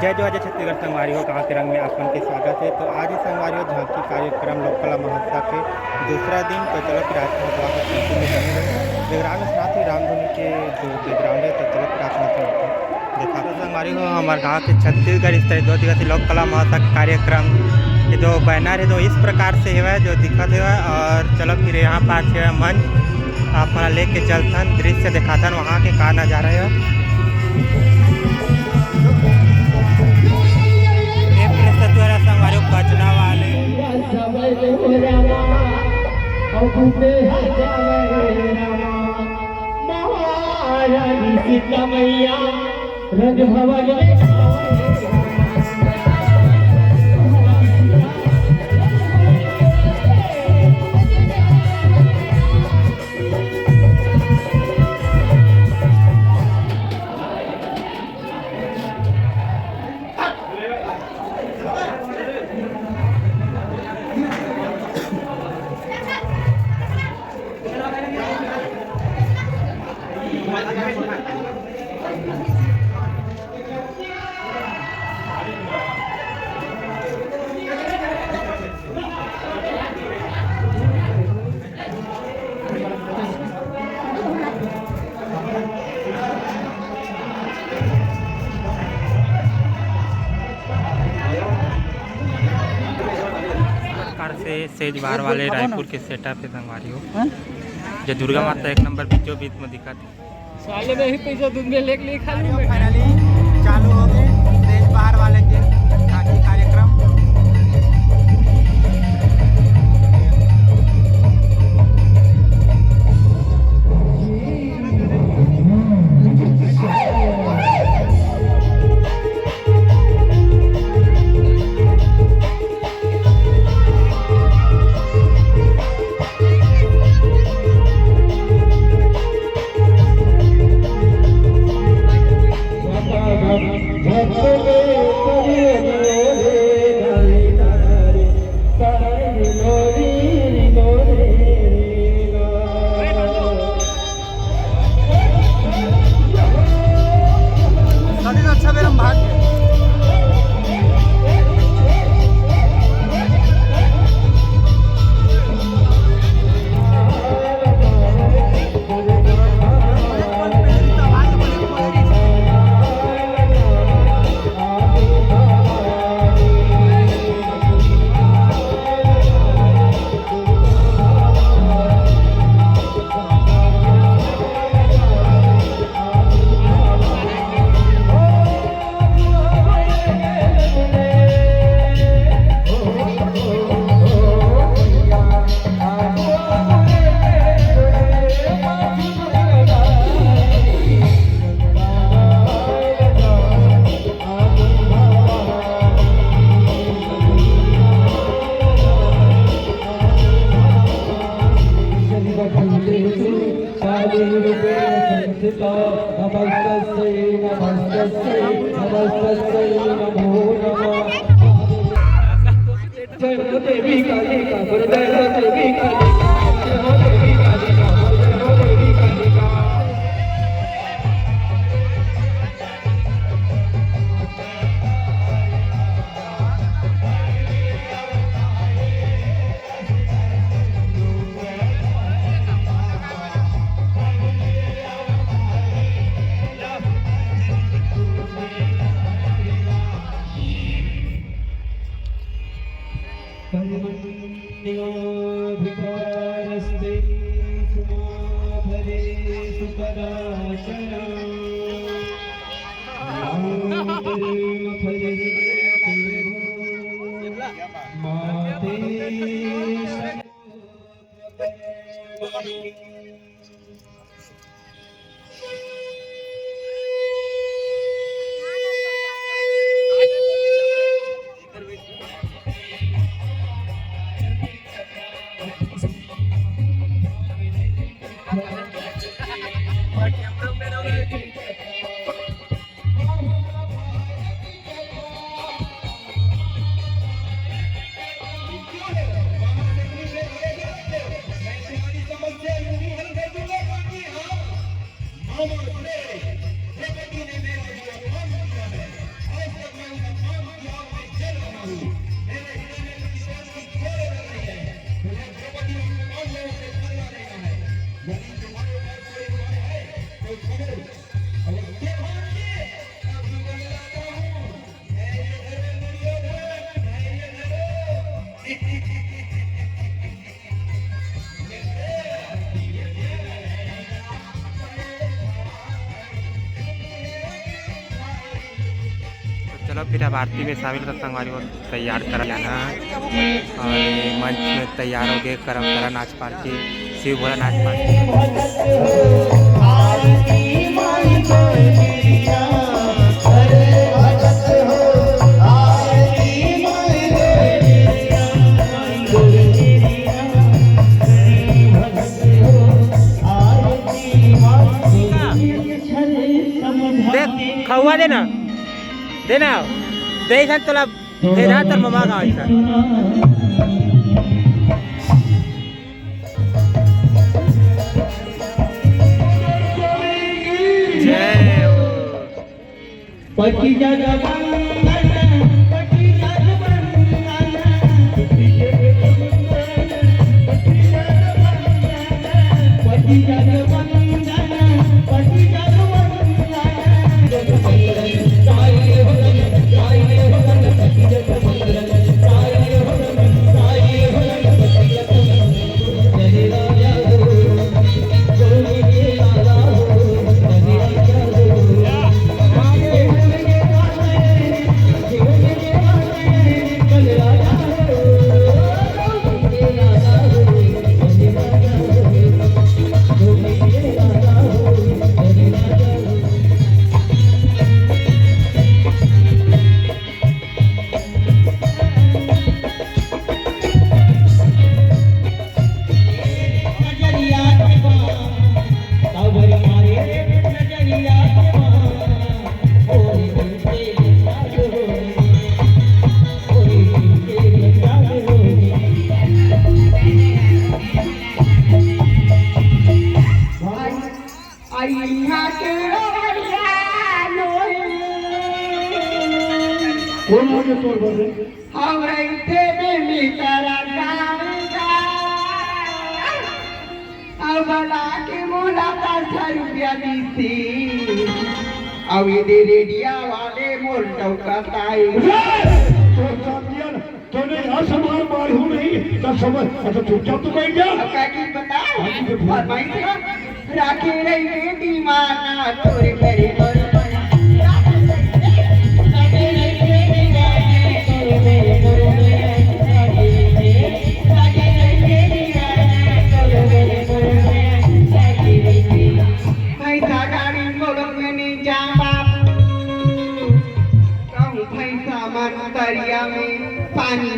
जय जवाजय छत्तीसगढ़ संगवारियों गाँव के रंग में आप के स्वागत है। तो आज ही संगवारियों झांकी कार्यक्रम लोक कला महोत्सव के दूसरा दिन। तो चलो फिर आज का बैकग्राउंड में साथ ही रामधुनी के जो बैकग्राउंड है। तो चलो फिर आज देखा तो संगवारी हो हमारे गाँव के छत्तीसगढ़ इस तरह 2 दिवसीय लोक कला महोत्सव के कार्यक्रम ये जो बैनर है तो इस प्रकार से है जो दिखत है। और चलो फिर यहाँ पास है मंच आप लेके चलथन दृश्य दिखाथन वहाँ के का नज़ारा है। बचना वाले महारानी सीता मैया रज भवन से सेज बार वाले रायपुर के सेटअप है संगवारी हो जो दुर्गा माता एक नंबर बीचों बीच में दिखा थी साले में ही पैसा दूध में लेके खाली फाइनली चालू हो गए सेज बार वाले के कार्यक्रम। देवी काली का देवी काली का चलो फिर अब आरती में शामिल कर संगवारी को तैयार कर जाना और ये मंच में तैयार हो गए करमतरा नाच पार्टी शिव भोला नाच पार्टी। खवा देना देना दे सन तोला देना तर ममा का ऐसा जय पति रेडिया वाले मोर टौकाताई तूने असमान मारू नहीं तो समझ अच्छा चुपचाप तो बैठ जा क्या की बता फरमाइश राखे रही दीवाना तोरे मेरे मोर दरिया में पानी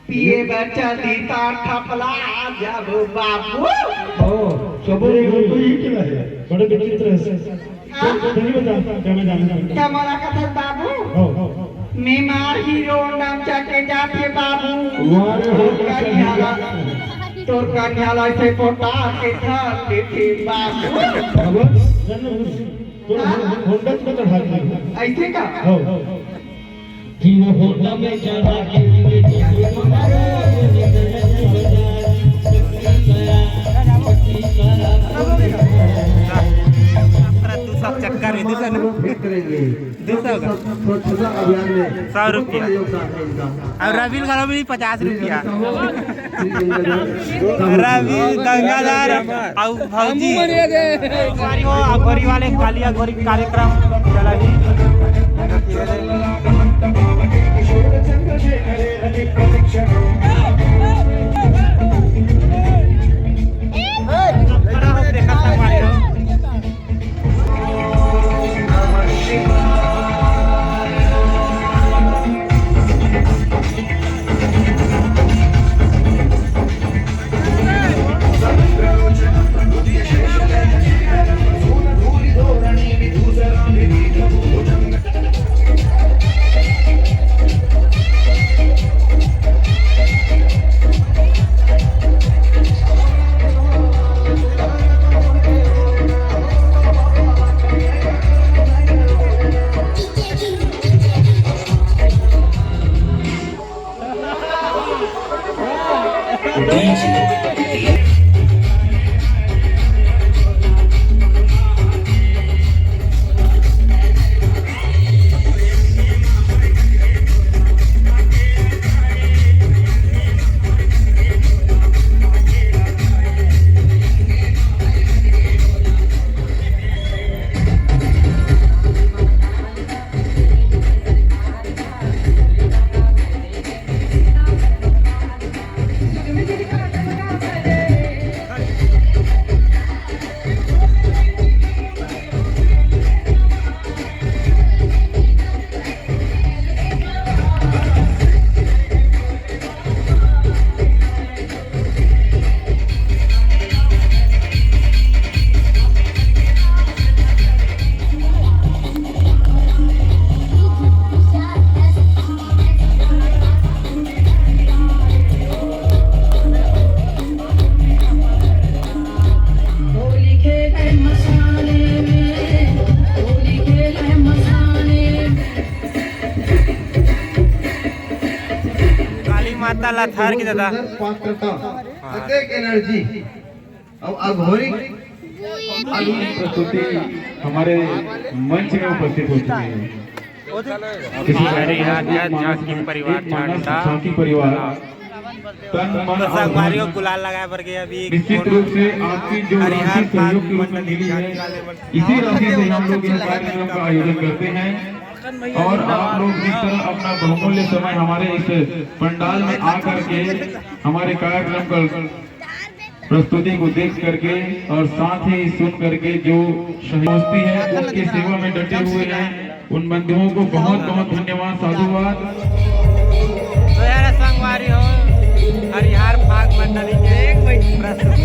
पिए बच्चा दीता ठपला जब बाबू ओ सबरे को ही क्या है बड़े विचित्र है नहीं बता क्या मैं जानना क्या मारा कथा बाबू मैं मार हीरो नाम चाके जाते बाबू वारे हो कन्याला तोर कन्याला से पोटा के था लेके बाबू अब जन्म तो होंडा में चढ़ा दिया ऐसे का हो जीव होता में चढ़ा के चक्कर में 100 रुपया और रवि का भी 50 रुपया रवि गंगाधर और भौजी गोरी वाले कालिया गोरी कार्यक्रम चला लगता लथार की दादा पात्रता अनेक एनर्जी और अघोरी प्रस्तुति हमारे मंच में उपस्थित हो चुकी है। झांकी परिवार संगवारी को गुलाल लगाए पर के अभी निश्चित रूप से आपकी जो राशि सहयोग की रूप में मिली है, इसी राशि से हम लोग इस कार्यक्रम का आयोजन करते हैं। और आप लोग जिस तरह अपना बहुमूल्य समय हमारे इस पंडाल में आकर के हमारे कार्यक्रम का प्रस्तुति को देख करके और साथ ही सुन करके जो सहयोगी है उनकी सेवा में डटे हुए हैं, उन बंधुओं को बहुत बहुत धन्यवाद, साधुवाद। तो यार संगवारी हो हरिहर फाग मंडली के प्रस्तुति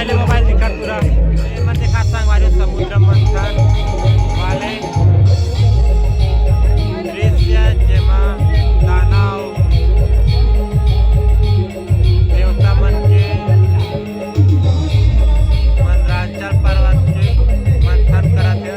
मोबाइल दिखा पूरा मन देखा संगवारी समुद्र मंथन वाले दृश्य जेमा दानव देवता मन के मंदराचल पर्वत के मंथन करत है।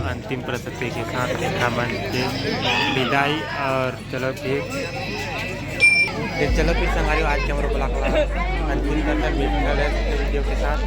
अंतिम प्रस्तुति के साथ रेखा मंच के विदाई और चलो फिर संगवारी आज के हमारे अंतिम वीडियो के साथ।